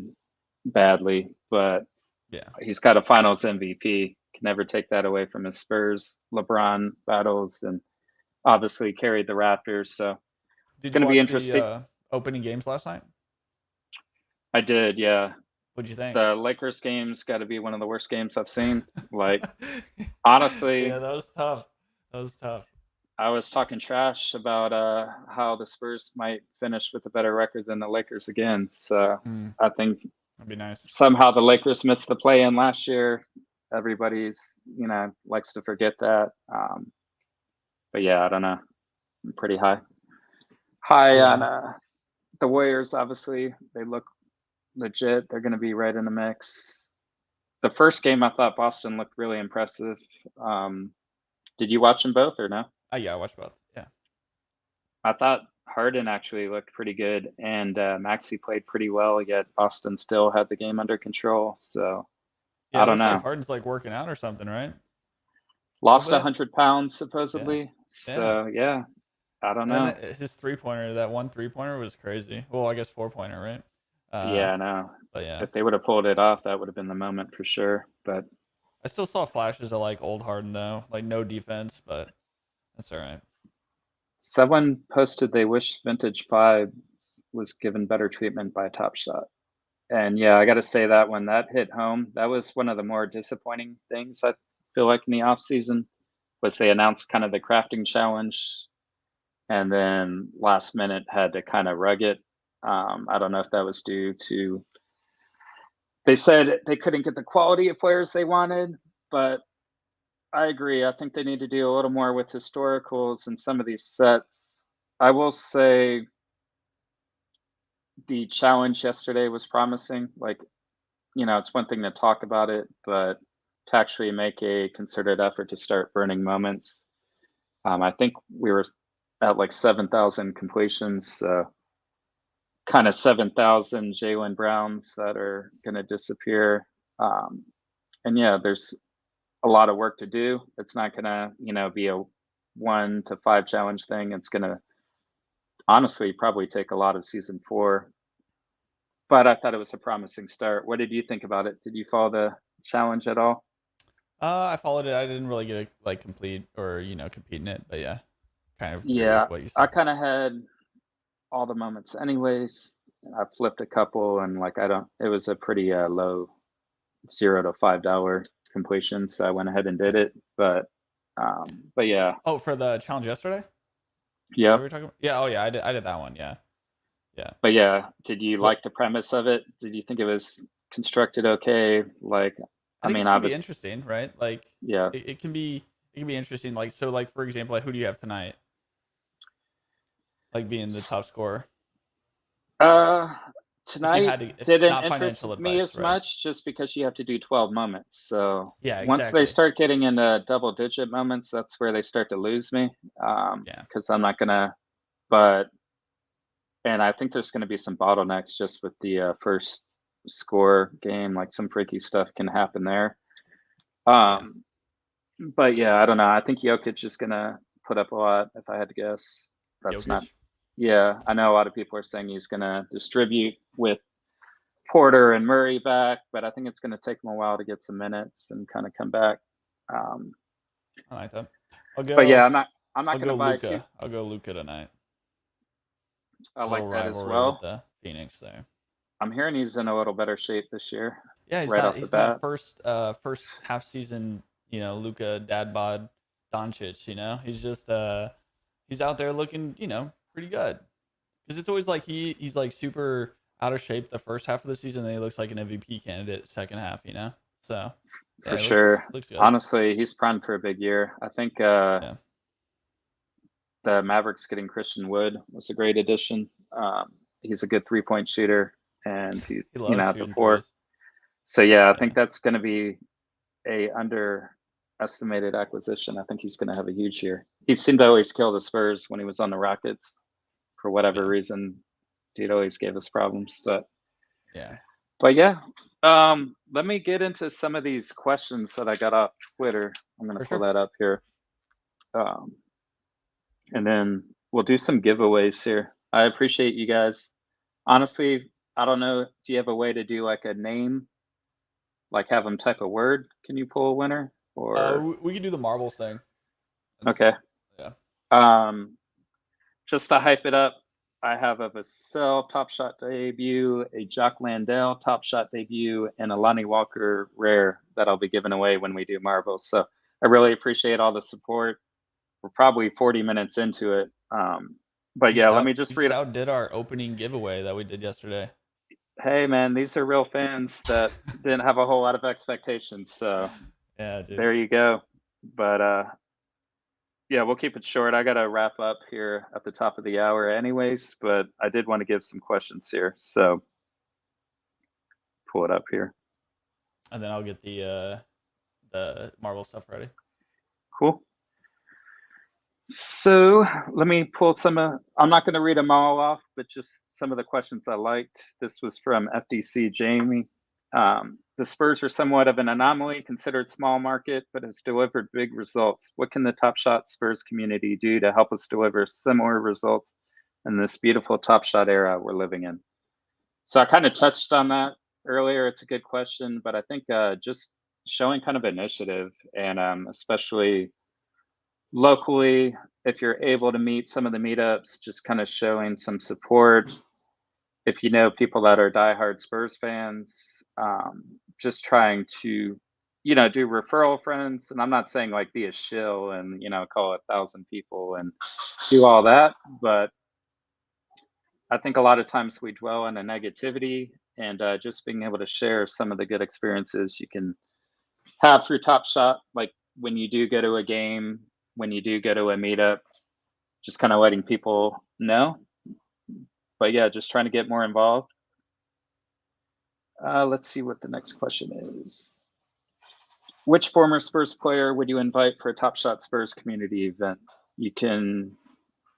B: badly, but
A: yeah.
B: he's got a Finals MVP. Can never take that away from his Spurs, LeBron battles, and obviously carried the Raptors. So it's
A: Did you
B: going to be
A: watch the
B: interesting.
A: opening games last night?
B: I did, yeah.
A: What'd you think?
B: The Lakers game's got to be one of the worst games I've seen. Like, honestly,
A: Yeah, that was tough. That was tough.
B: I was talking trash about how the Spurs might finish with a better record than the Lakers again. So
A: Mm,
B: I think
A: that'd be nice.
B: somehow the Lakers missed the play in last year. Everybody's, likes to forget that. But yeah, I don't know. I'm pretty high on
A: Yeah,
B: the Warriors. Obviously, they look legit. They're going to be right in the mix. The first game, I thought Boston looked really impressive. Um, did you watch them both or no?
A: yeah. I watched both. Yeah,
B: I thought Harden actually looked pretty good, and Maxey played pretty well. Yet Boston still had the game under control. So
A: yeah.
B: I
A: It
B: don't
A: looks like
B: know.
A: Harden's like working out or something, right? A
B: Lost
A: little bit.
B: 100 pounds
A: Yeah,
B: supposedly.
A: yeah.
B: So yeah, I don't
A: And then
B: know.
A: his 3-pointer, that one 3-pointer was crazy. Well, I guess 4-pointer, right?
B: Yeah, I know.
A: But yeah,
B: If they would have pulled it off, that would have been the moment for sure. But
A: I still saw flashes of like old Harden though, like no defense, but that's all right.
B: someone posted they wish Vintage Five was given better treatment by TopShot. And yeah, I got to say that when that hit home, that was one of the more disappointing things I feel like in the off season was they announced kind of the crafting challenge and then last minute had to kind of rug it. I don't know if that was due to they said they couldn't get the quality of players they wanted, but I agree. I think they need to do a little more with historicals and some of these sets. I will say the challenge yesterday was promising. Like, it's one thing to talk about it, but to actually make a concerted effort to start burning moments. I think we were at like 7,000 completions, so kind of 7,000 Jalen Browns that are going to disappear. Um, and yeah, there's a lot of work to do. It's not going to, be a 1 to 5 challenge thing. It's going to honestly probably take a lot of season 4. But I thought it was a promising start. What did you think about it? Did you follow the challenge at all?
A: I followed it. I didn't really get a like complete or compete in it, but yeah, kind of agree
B: Yeah,
A: with what you
B: I
A: said.
B: kind of had all the moments anyways. I flipped a couple and like I don't it was a pretty low $0 to $5 completion, so I went ahead and did
A: Yeah.
B: it. But yeah.
A: Oh, for the challenge yesterday? What were
B: Yep.
A: we talking about? Yeah. Oh yeah, I did that one. Yeah. Yeah.
B: But yeah, did you
A: What
B: like the premise of it? Did you think it was constructed okay? Like,
A: I
B: I
A: think
B: mean,
A: it's gonna be
B: obviously,
A: interesting, right? Like
B: yeah.
A: it can be interesting. Like so, like for example, like who do you have tonight? Like being the top scorer.
B: Uh,
A: If you
B: tonight
A: had to, if
B: didn't
A: not
B: interest
A: financial
B: me
A: advice,
B: as
A: right?
B: much just because you have to do 12 moments. So
A: Yeah,
B: once they
A: exactly.
B: start getting into double digit moments, that's where they start to lose me.
A: Yeah,
B: Because I'm not gonna, but and I think there's gonna be some bottlenecks just with the first score game. Like some freaky stuff can happen there.
A: yeah.
B: Um, but yeah, I don't know. I think Jokic is gonna put up a lot if I had to guess. That's not.
A: Jokic.
B: Yeah, I know a lot of people are saying he's gonna distribute with Porter and Murray back, but I think it's gonna take him a while to get some minutes and kind of come back. Um,
A: I like that.
B: but yeah, I'm not
A: I'll
B: gonna
A: go
B: buy too.
A: Luca. I'll go Luca tonight.
B: I
A: A little
B: like that as
A: rivalry with
B: well.
A: the Phoenix there.
B: I'm hearing he's in a little better shape this year,
A: Yeah,
B: right off the
A: he's not
B: bat.
A: first half season, Luca dad bod Doncic, He's just he's out there looking, pretty good. Because it's always like he's like super out of shape the first half of the season, and then he looks like an MVP candidate second half. So
B: For
A: yeah, it
B: sure.
A: looks good.
B: Honestly, he's primed for a big year. I think
A: Yeah.
B: the Mavericks getting Christian Wood was a great addition. He's a good 3-point shooter, and he's
A: He loves
B: at the
A: shooting
B: 4.
A: threes.
B: So yeah, I
A: Yeah,
B: think that's going to be a underestimated acquisition. I think he's going to have a huge year. He seemed to always kill the Spurs when he was on the Rockets for whatever
A: yeah,
B: reason. Dude always gave us problems,
A: yeah.
B: but yeah. Let me get into some of these questions that I got off Twitter. I'm going
A: For
B: to pull
A: sure.
B: that up here. Um, and then we'll do some giveaways here. I appreciate you guys. Honestly, I don't know. Do you have a way to do like a name, like have them type a word? Can you pull a winner? Or
A: We can do the marbles thing. That's,
B: okay.
A: yeah.
B: Um, just to hype it up, I have a Vassell TopShot debut, a Jock Landale TopShot debut, and a Lonnie Walker rare that I'll be giving away when we do marbles. So I really appreciate all the support. We're probably 40 minutes into it. But yeah, let me
A: We
B: just
A: just
B: read.
A: outdid our opening giveaway that we did yesterday.
B: Hey man, these are real fans that didn't have a whole lot of expectations. So
A: Yeah, dude.
B: there you go. But yeah, we'll keep it short. I got to wrap up here at the top of the hour anyways, but I did want to give some questions here. So pull it up here.
A: And then I'll get the marble stuff ready.
B: Cool. So let me pull some. I'm not going to read them all off, but just some of the questions I liked. This was from FDC Jamie. The Spurs are somewhat of an anomaly, considered small market, but has delivered big results. What can the Top Shot Spurs community do to help us deliver similar results in this beautiful Top Shot era we're living in? So I kind of touched on that earlier. It's a good question, but I think just showing kind of initiative, and especially locally, if you're able to meet some of the meetups, just kind of showing some support. If you know people that are diehard Spurs fans, just trying to, do referral friends. And I'm not saying like be a shill and, call 1,000 people and do all that. But I think a lot of times we dwell on the negativity, and just being able to share some of the good experiences you can have through Top Shot, like when you do go to a game, when you do go to a meetup, just kind of letting people know. But yeah, just trying to get more involved. Let's see what the next question is. Which former Spurs player would you invite for a Top Shot Spurs community event? You can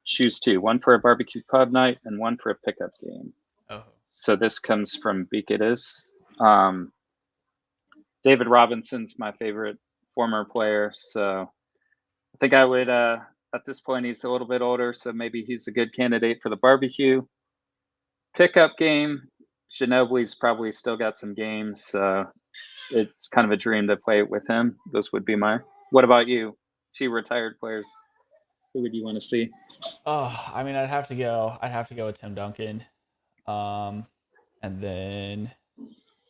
B: choose two, one for a barbecue pub night and one for a pickup game.
A: Oh.
B: So this comes from Beakitis. David Robinson's my favorite former player. So I think I would, at this point, he's a little bit older, so maybe he's a good candidate for the barbecue. Pickup game, Ginobili's probably still got some games. It's kind of a dream to play with him. Those would be my. What about you? Two retired players. Who would you want to see?
A: Oh, I mean, I'd have to go with Tim Duncan. And then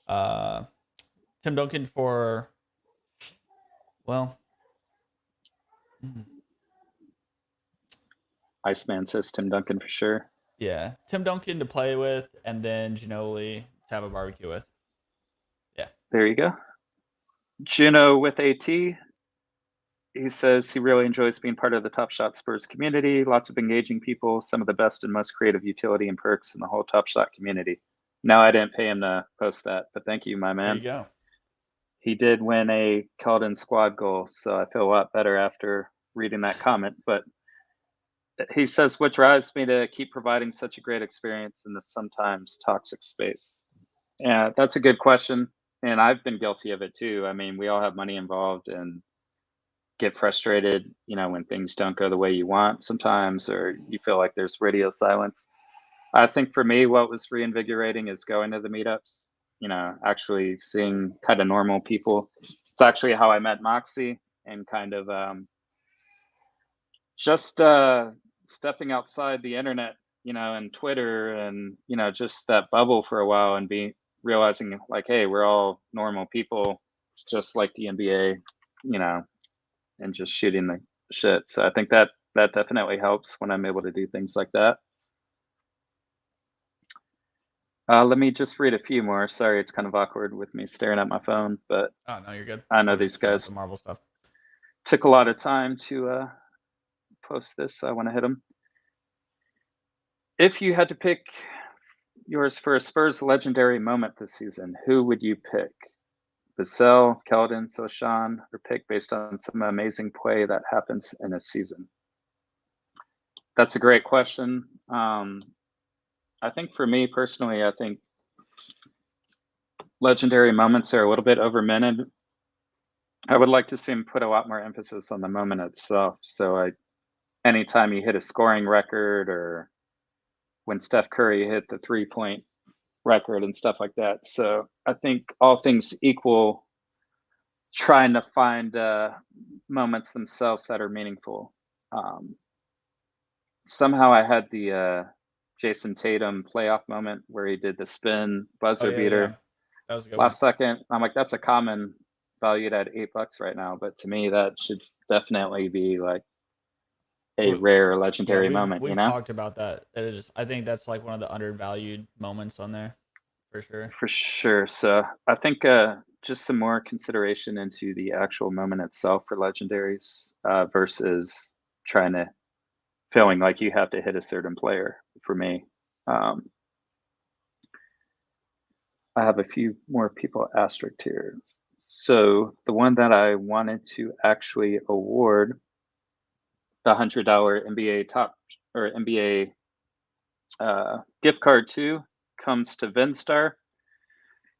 A: Tim Duncan for, well,
B: Iceman says Tim Duncan for sure.
A: yeah, Tim Duncan to play with, and then Ginobili to have a barbecue with. Yeah.
B: There you go. Juno with AT. He says he really enjoys being part of the Top Shot Spurs community. Lots of engaging people, some of the best and most creative utility and perks in the whole Top Shot community. No, I didn't pay him to post that, but thank you, my
A: There you
B: man.
A: go.
B: He did win a Keldon squad goal, so I feel a lot better after reading that comment. But he says, what drives me to keep providing such a great experience in this sometimes toxic space? Yeah, that's a good question. And I've been guilty of it too. I mean, we all have money involved and get frustrated, when things don't go the way you want sometimes, or you feel like there's radio silence. I think for me, what was reinvigorating is going to the meetups, actually seeing kind of normal people. It's actually how I met Moxie, and kind of just stepping outside the internet, and Twitter, and just that bubble for a while, and realizing like, hey, we're all normal people, just like the NBA, and just shooting the shit. So I think that definitely helps when I'm able to do things like that. Let me just read a few more. Sorry, it's kind of awkward with me staring at my phone, but
A: Oh no, you're good.
B: I know
A: I was
B: these
A: just setting up
B: guys
A: the marble stuff.
B: took a lot of time to post this, so I want to hit him. If you had to pick yours for a Spurs legendary moment this season, who would you pick? Vassell, Keldon, Soshan, or pick based on some amazing play that happens in a season? That's a great question. I think for me personally, I think legendary moments are a little bit overminted. I would like to see him put a lot more emphasis on the moment itself. So anytime you hit a scoring record, or when Steph Curry hit the 3-point record and stuff like that. So I think all things equal, trying to find moments themselves that are meaningful. Somehow I had the Jason Tatum playoff moment where he did the spin
A: Oh
B: buzzer
A: yeah,
B: beater
A: yeah. That was a good one.
B: last second. I'm like, that's a common valued at $8 right now, but to me that should definitely be like a
A: We-
B: rare
A: Yeah,
B: legendary
A: we've
B: moment,
A: we've talked about that. It is just, I think that's like one of the undervalued moments on there, for sure.
B: For sure. So I think just some more consideration into the actual moment itself for legendaries versus trying to feeling like you have to hit a certain player for me. Um, I have a few more people asterisked here. So the one that I wanted to actually award the $100 NBA top or NBA gift card to comes to Vinstar.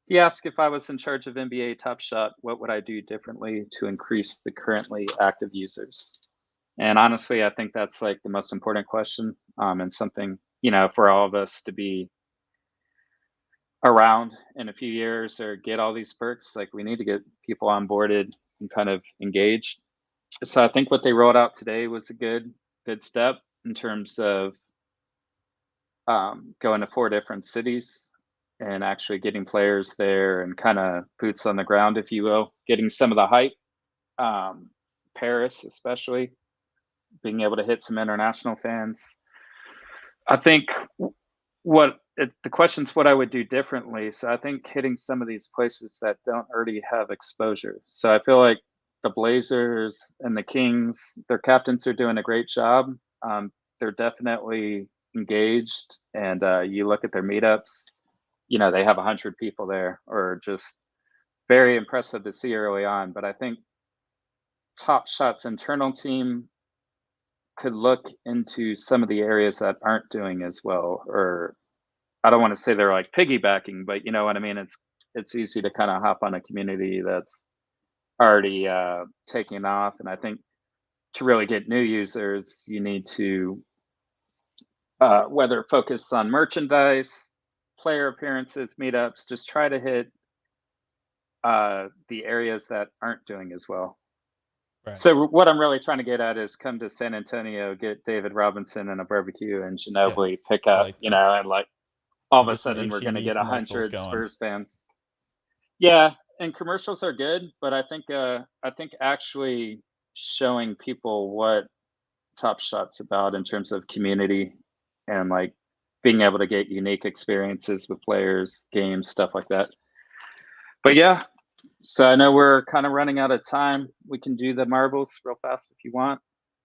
B: He asked if I was in charge of NBA TopShot, what would I do differently to increase the currently active users? And honestly, I think that's like the most important question, and something, for all of us to be around in a few years or get all these perks. Like we need to get people onboarded and kind of engaged. So I think what they rolled out today was a good step in terms of going to 4 different cities and actually getting players there and kind of boots on the ground, if you will, getting some of the hype. Paris, especially, being able to hit some international fans. I think the question's what I would do differently. So I think hitting some of these places that don't already have exposure. So I feel like the Blazers and the Kings, their captains are doing a great job. They're definitely engaged, and you look at their meetups, they have 100 people there, or just very impressive to see early on. But I think Top Shot's internal team could look into some of the areas that aren't doing as well, or I don't want to say they're like piggybacking, but you know what I mean. It's easy to kind of hop on a community that's already taking off, and I think to really get new users, you need to whether focus on merchandise, player appearances, meetups, just try to hit the areas that aren't doing as well.
A: Right.
B: So what I'm really trying to get at is come to San Antonio, get David Robinson and a barbecue and Ginobili, pick
A: I
B: up,
A: like that.
B: and like all of
A: And
B: a
A: get some
B: sudden we're going to
A: HGTV
B: get
A: commercials
B: 100
A: going.
B: Spurs fans. Yeah, and commercials are good, but I think actually showing people what Top Shot's about in terms of community and like being able to get unique experiences with players, games, stuff like that. But yeah, so I know we're kind of running out of time. We can do the marbles real fast if you want.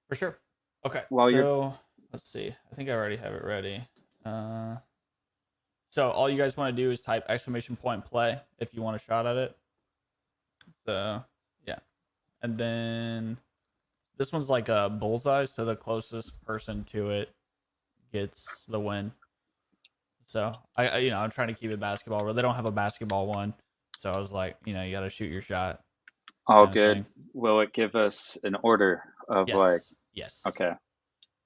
A: For sure. Okay.
B: While you're
A: So let's see. I think I already have it ready. So all you guys want to do is type !play if you want a shot at it. So yeah. And then this one's like a bullseye, so the closest person to it gets the win. So I'm trying to keep it basketball, but they don't have a basketball one. So I was like, you got to shoot your shot.
B: all
A: kind of
B: good,
A: thing.
B: will it give us an order of like?
A: Yes.
B: Okay.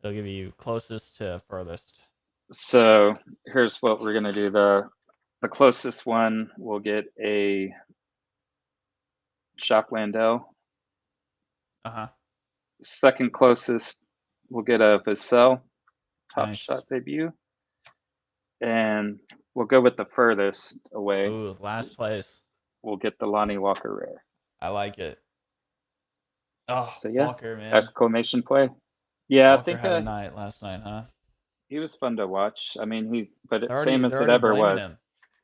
A: It'll give you closest to furthest.
B: So here's what we're gonna do. The closest one will get a Jacques Landell.
A: Uh-huh.
B: Second closest will get a Vassell Top
A: Nice.
B: Shot debut. And we'll go with the furthest away.
A: Ooh, last place.
B: We'll get the Lonnie Walker rare.
A: I like it. Oh,
B: So yeah,
A: Walker, man.
B: exclamation play. Yeah,
A: Walker
B: I think
A: had a night last night, huh?
B: he was fun to watch. I mean,
A: They're
B: same as it
A: already
B: ever
A: blaming
B: was.
A: him.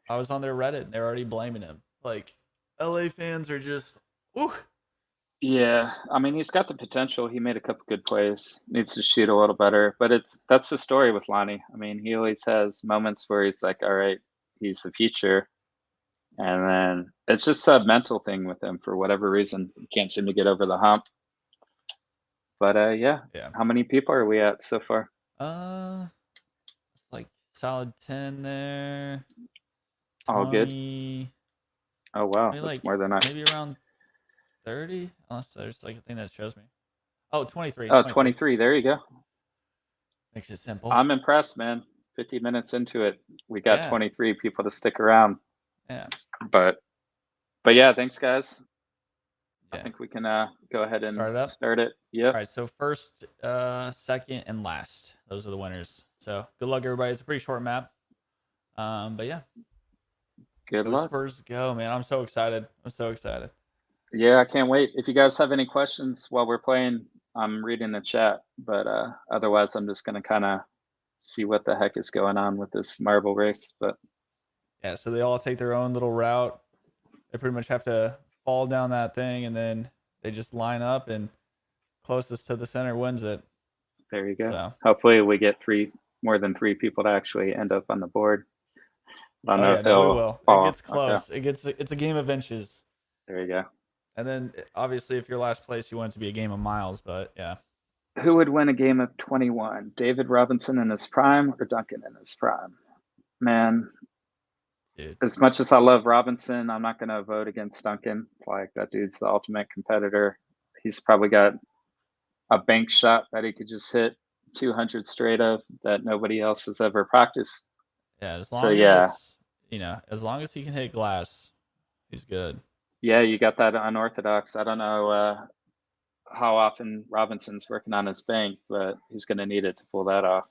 A: I was on their Reddit and they're already blaming him. Like, LA fans are just, ooh.
B: Yeah, I mean, he's got the potential. He made a couple good plays. Needs to shoot a little better, but that's the story with Lonnie. I mean, he always has moments where he's like, "All right, he's the future," and then it's just a mental thing with him for whatever reason. He can't seem to get over the hump. But yeah,
A: Yeah.
B: how many people are we at so far?
A: Uh, like solid 10 there.
B: All good.
A: 20.
B: Oh wow,
A: Maybe
B: that's
A: like
B: more than I.
A: maybe around 30. Unless there's like a thing that shows me. Oh, 23.
B: Oh,
A: 23.
B: 23. There you go.
A: Makes it simple.
B: I'm impressed, man. 50 minutes into it, we got
A: Yeah.
B: 23 people to stick around.
A: Yeah.
B: But yeah, thanks guys. I
A: Yeah.
B: think we can go ahead and
A: Start it up.
B: start it.
A: All
B: Yep.
A: right. So first, second, and last. Those are the winners. So good luck, everybody. It's a pretty short map. But yeah,
B: Good
A: go
B: luck.
A: Spurs, go, man. I'm so excited. I'm so excited.
B: Yeah, I can't wait. If you guys have any questions while we're playing, I'm reading the chat. But otherwise, I'm just gonna kind of see what the heck is going on with this marble race. But
A: Yeah. So they all take their own little route. They pretty much have to fall down that thing, and then they just line up, and closest to the center wins it.
B: there you go.
A: So,
B: Hopefully, we get more than 3 people to actually end up on the board. I don't
A: oh
B: know
A: yeah,
B: if
A: no, we
B: they'll
A: will. It
B: fall.
A: gets
B: Okay,
A: close. It's a game of inches.
B: there you go.
A: And then obviously, if you're last place, you want it to be a game of miles. But yeah,
B: Who would win a game of 21? David Robinson in his prime or Duncan in his prime? Man,
A: dude.
B: as much as I love Robinson, I'm not going to vote against Duncan. Like, that dude's the ultimate competitor. He's probably got a bank shot that he could just hit 200 straight of that nobody else has ever practiced.
A: Yeah, as
B: So
A: long as
B: yeah,
A: it's as long as he can hit glass, he's good.
B: yeah, you got that unorthodox. I don't know how often Robinson's working on his bank, but he's going to need it to pull that off.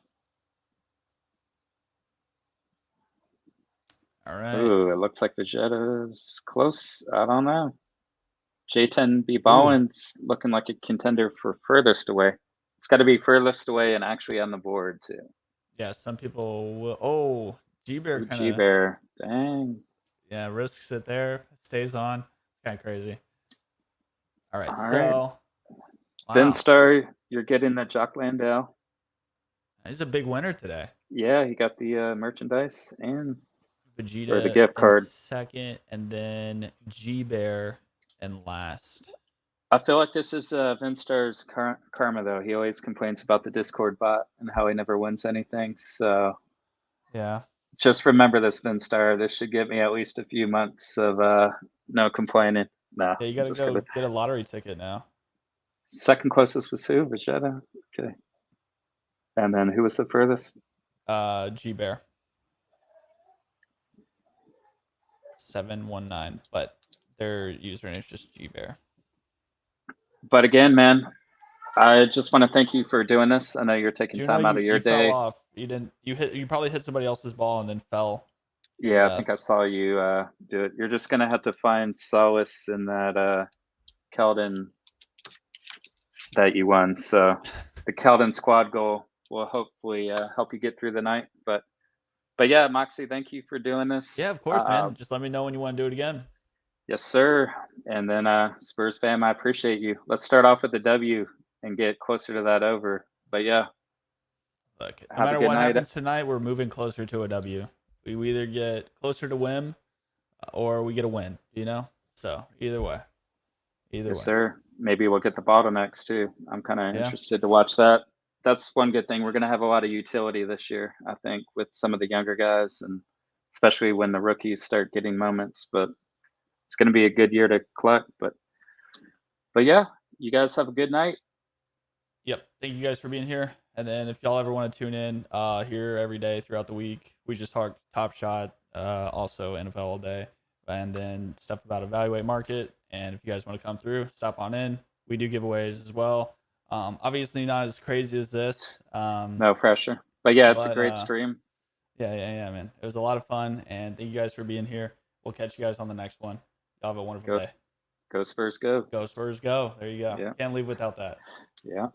A: All right.
B: Ooh, it looks like Vegetta's close. I don't know. J10 B
A: Ooh,
B: Ballin's looking like a contender for furthest away. It's got to be furthest away and actually on the board too.
A: yeah. Some people will. Oh, G Bear
B: Ooh,
A: kind
B: G
A: of
B: Bear, dang.
A: risks it there. Stays on. It's kind of crazy. All right.
B: All right,
A: So
B: Ben
A: wow,
B: Star, you're getting the Jock Landau.
A: he's a big winner today.
B: Yeah, he got the merchandise and or the
A: Vegeta
B: gift
A: in
B: card.
A: second, and then G Bear in last.
B: I feel like this is Vinstar's karma, though. He always complains about the Discord bot and how he never wins anything. So
A: Yeah.
B: just remember this, Vinstar. This should get me at least a few months of no complaining. No,
A: Yeah, you
B: I'm
A: got to
B: just
A: go
B: gonna.
A: get a lottery ticket now.
B: Second closest was who? Vegeta. Okay. And then who was the furthest?
A: G Bear 719, but their username is just G Bear.
B: But again, man, I just want to thank you for doing this. I know you're taking
A: Juno,
B: time out of your
A: you fell
B: day.
A: off. You didn't. You probably hit somebody else's ball and then fell.
B: Yeah, I think I saw you do it. You're just gonna have to find solace in that Keldon that you won. So the Keldon squad goal will hopefully help you get through the night. But yeah, Moxie, thank you for doing this.
A: Yeah, of course, man. Just let me know when you want to do it again.
B: Yes, sir. And then Spurs fam, I appreciate you. Let's start off with the W and get closer to that over. But yeah,
A: Look, no
B: have a
A: matter
B: good
A: what
B: night.
A: happens tonight, we're moving closer to a W. We either get closer to win or we get a win. So either way,
B: Yes, sir. Maybe we'll get the bottlenecks too. I'm kind of
A: Yeah.
B: interested to watch that. That's one good thing. We're going to have a lot of utility this year, I think, with some of the younger guys, and especially when the rookies start getting moments. But it's going to be a good year to collect. But yeah, you guys have a good night.
A: Yep. Thank you guys for being here. And then if y'all ever want to tune in here every day throughout the week, we just talk TopShot, also NFL all day, and then stuff about evaluate market. And if you guys want to come through, stop on in. We do giveaways as well. Obviously not as crazy as this.
B: No pressure. But yeah, it's a great stream.
A: Yeah, man. It was a lot of fun, and thank you guys for being here. We'll catch you guys on the next one. Y'all have a wonderful day.
B: Go Spurs, go.
A: Go Spurs, go. There you go.
B: Yeah.
A: Can't leave without that.
B: Yeah.